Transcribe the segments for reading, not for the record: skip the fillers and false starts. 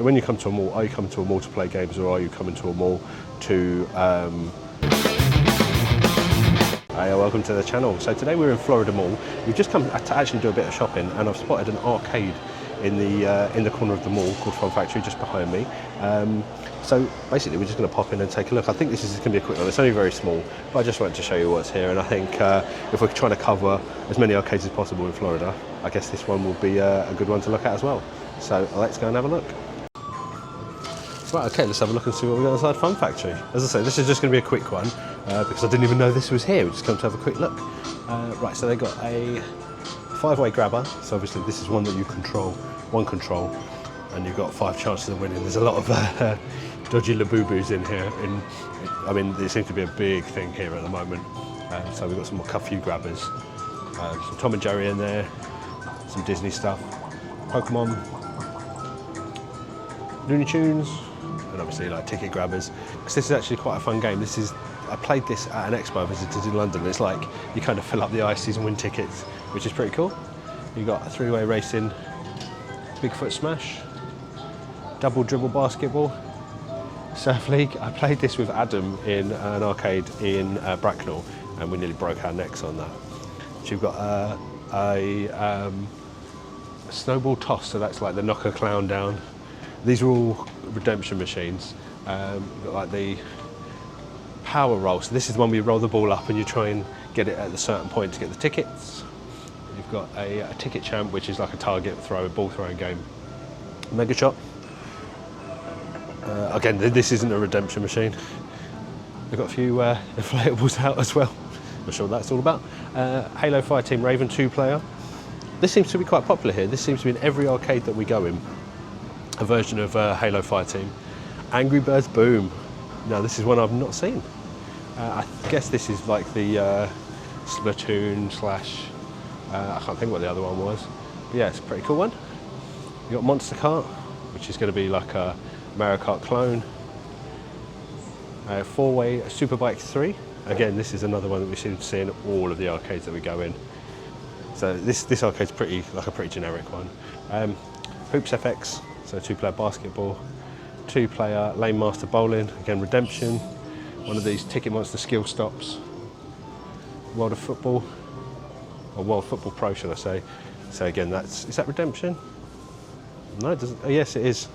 So when you come to a mall, are you coming to a mall to play games, or are you coming to a mall to... Hey, welcome to the channel. So today we're in Florida Mall. We've just come to actually do a bit of shopping, and I've spotted an arcade in the corner of the mall called Fun Factory, just behind me. So basically we're just going to pop in and take a look. I think this is going to be a quick one. It's only very small, but I just wanted to show you what's here. And I think if we're trying to cover as many arcades as possible in Florida, I guess this one will be a good one to look at as well. So let's go and have a look. Right, okay, let's have a look and see what we've got inside Fun Factory. As I say, this is just going to be a quick one because I didn't even know this was here. We just come to have a quick look. Right, so they got a 5-way grabber. So obviously this is one that you control, one control, and you've got 5 chances of winning. There's a lot of dodgy laboobos in here. I mean, there seems to be a big thing here at the moment. So we've got some more cuff-you grabbers. Some Tom and Jerry in there, some Disney stuff, Pokemon, Looney Tunes, and obviously like ticket grabbers. Because this is actually quite a fun game. I played this at an expo I visited in London. It's like you kind of fill up the ices and win tickets, which is pretty cool. You've got a 3-way racing, Bigfoot Smash, double dribble basketball, Surf League. I played this with Adam in an arcade in Bracknell, and we nearly broke our necks on that. So you've got a snowball toss, so that's like the knock a clown down. These are all redemption machines. You've got like the power roll, so this is the one where you roll the ball up and you try and get it at a certain point to get the tickets. You've got a ticket champ, which is like a target throw, ball throwing game. Mega shot. Again, this isn't a redemption machine. We've got a few inflatables out as well. Not sure what that's all about. Halo Fireteam Raven 2-player. This seems to be quite popular here. This seems to be in every arcade that we go in. A version of Halo Fireteam. Angry Birds Boom. Now this is one I've not seen. I guess this is like the Splatoon slash, I can't think what the other one was. But yeah, it's a pretty cool one. You got Monster Kart, which is going to be like a Mario Kart clone. 4-way Superbike 3. Again, this is another one that we seem to see in all of the arcades that we go in. So this arcade's pretty generic one. Hoops FX, so 2-player basketball, 2-player Lane Master Bowling, again redemption. One of these Ticket Monster skill stops. World of Football, or World Football Pro, should I say? So again, is that redemption? No, it doesn't. Oh, yes, it is.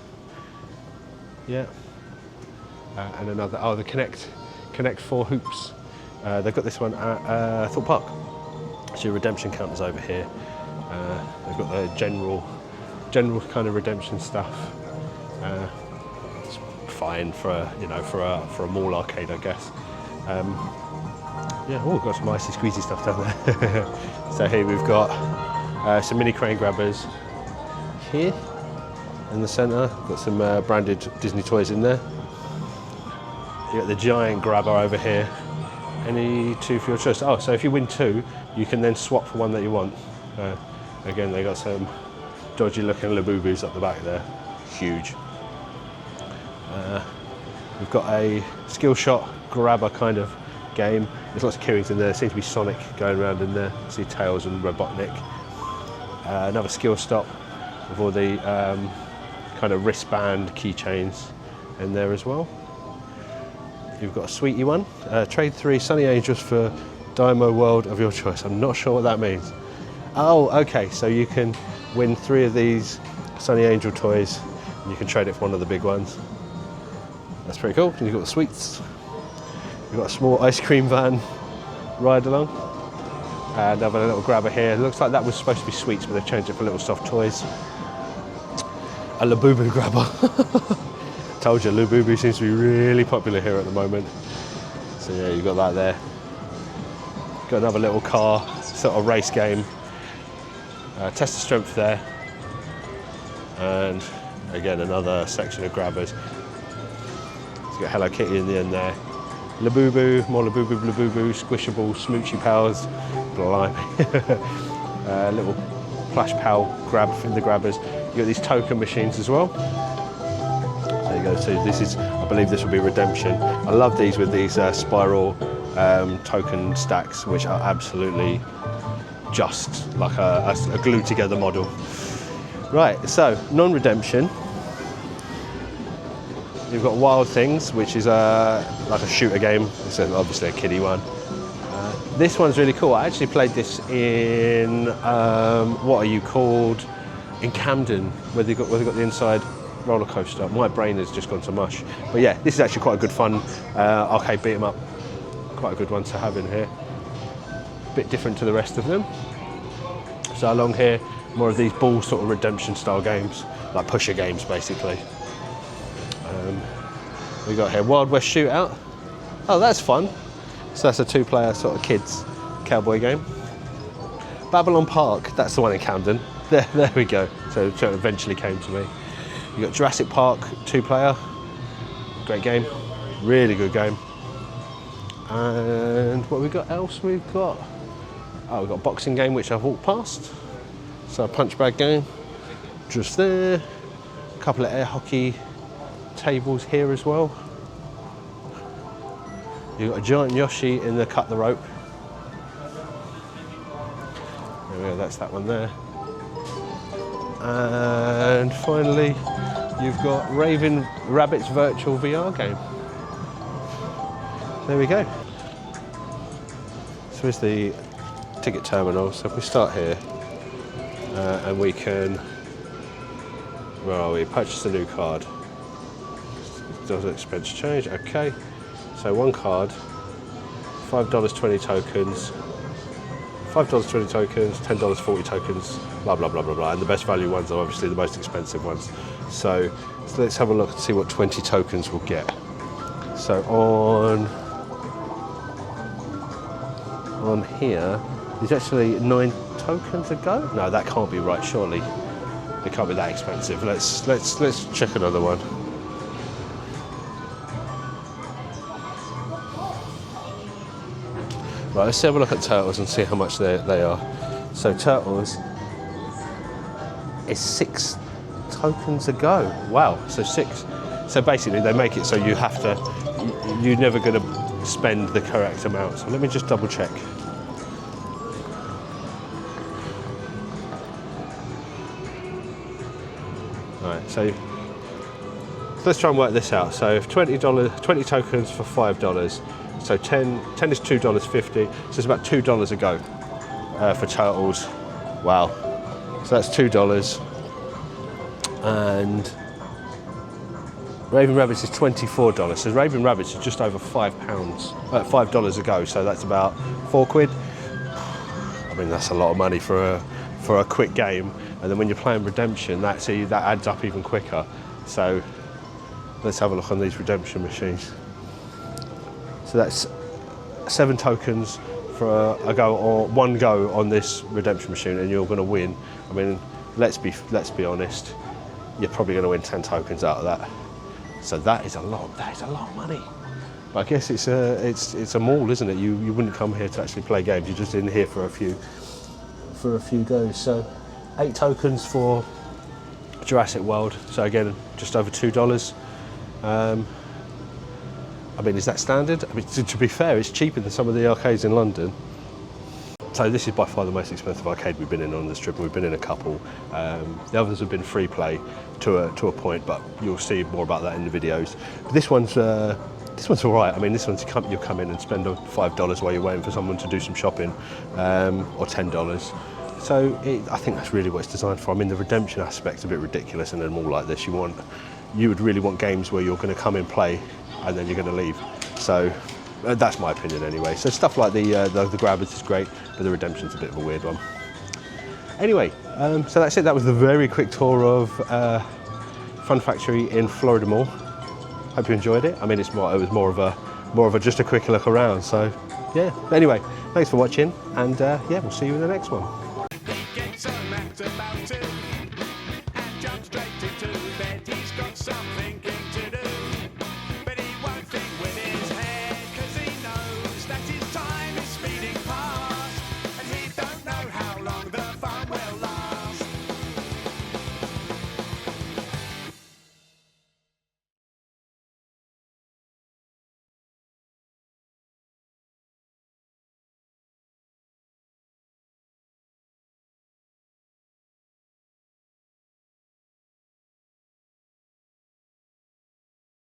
Yeah. And another. Oh, the Connect 4 hoops. They've got this one at Thorpe Park. So your redemption counters over here. They've got the general kind of redemption stuff. It's fine for a mall arcade, I guess. Yeah, we've got some icy squeezy stuff down there. So here we've got some mini crane grabbers here in the centre. Got some branded Disney toys in there. You got the giant grabber over here. Any 2 for your choice. Oh, so if you win 2, you can then swap for one that you want. Again, they got some dodgy looking laboobos up the back there. Huge. We've got a skill shot grabber kind of game. There's lots of keyrings in there. There seems to be Sonic going around in there. See Tails and Robotnik. Another skill stop with all the kind of wristband keychains in there as well. You've got a sweetie one. Trade 3 Sunny Angels for Dynamo World of your choice. I'm not sure what that means. Oh, okay, so you can win 3 of these Sunny Angel toys and you can trade it for one of the big ones. That's pretty cool. And you've got the sweets. You've got a small ice cream van ride along. Another little grabber here. It looks like that was supposed to be sweets, but they've changed it for little soft toys. A Labubu grabber. Told you, Labubu seems to be really popular here at the moment. So yeah, you've got that there. Got another little car, sort of race game. Test of strength there. And again, another section of grabbers. So you've got Hello Kitty in the end there. Labubu, more Labubu, Squishable, Smoochy Pals, blimey. Little Flash Pal grab in the grabbers. You've got these token machines as well. There you go, so this is, I believe this will be redemption. I love these with these spiral token stacks, which are absolutely just like a glued together model. Right, so non-redemption. You've got Wild Things, which is like a shooter game. It's obviously a kiddie one. This one's really cool. I actually played this in, what are you called, in Camden, where they got the inside roller coaster. My brain has just gone to mush. But yeah, this is actually quite a good fun arcade beat 'em up. Quite a good one to have in here. Bit different to the rest of them. So along here, more of these ball sort of redemption style games, like pusher games basically. We got here Wild West Shootout. Oh, that's fun. So that's a 2-player sort of kids cowboy game. Babylon Park, that's the one in Camden. There we go. So it eventually came to me. You got Jurassic Park 2-player. Great game, really good game. And what we got else? We've got a boxing game which I've walked past. So a punch bag game, just there. A couple of air hockey tables here as well. You've got a giant Yoshi in the cut the rope. There we go, that's that one there. And finally, you've got Raving Rabbit's virtual VR game. There we go. So here's the ticket terminal. So if we start here, and we can, where are we? Purchase a new card. Does expense change? Okay. So one card, $5 20 tokens, $5 20 tokens, $10 40 tokens, blah blah blah blah blah. And the best value ones are obviously the most expensive ones. So let's have a look and see what 20 tokens we'll get. So on here, there's actually 9 tokens a go. No, that can't be right. Surely it can't be that expensive. Let's check another one. Right, let's have a look at turtles and see how much they are. So turtles is 6 tokens a go. Wow, so 6. So basically they make it so you have to, you're never going to spend the correct amount. So let me just double check. Alright, so let's try and work this out. So if $20 tokens for $5. So 10 is $2.50, so it's about $2 a go for turtles. Wow. So that's $2. And Raving Rabbits is $24. So Raving Rabbits is just over $5 a go, so that's about £4. I mean, that's a lot of money for a quick game. And then when you're playing Redemption, that adds up even quicker. So let's have a look on these Redemption machines. So that's 7 tokens for a go, or 1 go on this Redemption machine, and you're going to win. I mean, let's be honest, you're probably going to win 10 tokens out of that. So that is a lot. That is a lot of money. But I guess it's a mall, isn't it? You wouldn't come here to actually play games. You're just in here for a few goes. So 8 tokens for Jurassic World. So again, just over $2. I mean, is that standard? I mean, to be fair, it's cheaper than some of the arcades in London. So this is by far the most expensive arcade we've been in on this trip, and we've been in a couple. The others have been free play to a point, but you'll see more about that in the videos. But this one's all right. I mean, this one's you come in and spend $5 while you're waiting for someone to do some shopping, or $10. So I think that's really what it's designed for. I mean, the redemption aspect's a bit ridiculous in a mall like this. You would really want games where you're going to come in, play, and then you're going to leave. So that's my opinion anyway. So stuff like the grabbers is great, but the redemption's a bit of a weird one. Anyway, so that's it. That was the very quick tour of Fun Factory in Florida Mall. Hope you enjoyed it. I mean, it was more of a just a quick look around. So yeah. Anyway, thanks for watching, and yeah, we'll see you in the next one. Something